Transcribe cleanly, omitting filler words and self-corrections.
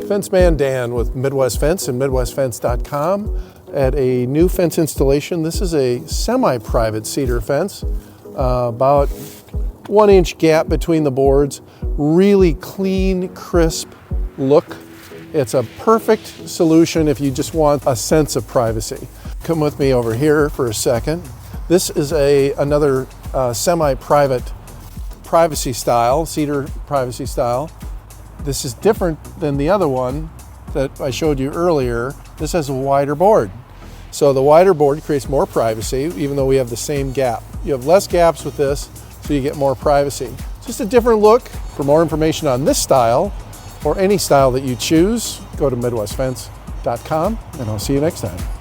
Fenceman Dan with Midwest Fence and MidwestFence.com at a new fence installation. This is a semi-private cedar fence, about 1 inch gap between the boards, really clean, crisp look. It's a perfect solution if you just want a sense of privacy. Come with me over here for a second. This is another semi-private privacy style, cedar privacy style. This is different than the other one that I showed you earlier. This has a wider board. So the wider board creates more privacy, even though we have the same gap. You have less gaps with this, so you get more privacy. Just a different look. For more information on this style, or any style that you choose, go to MidwestFence.com, and I'll see you next time.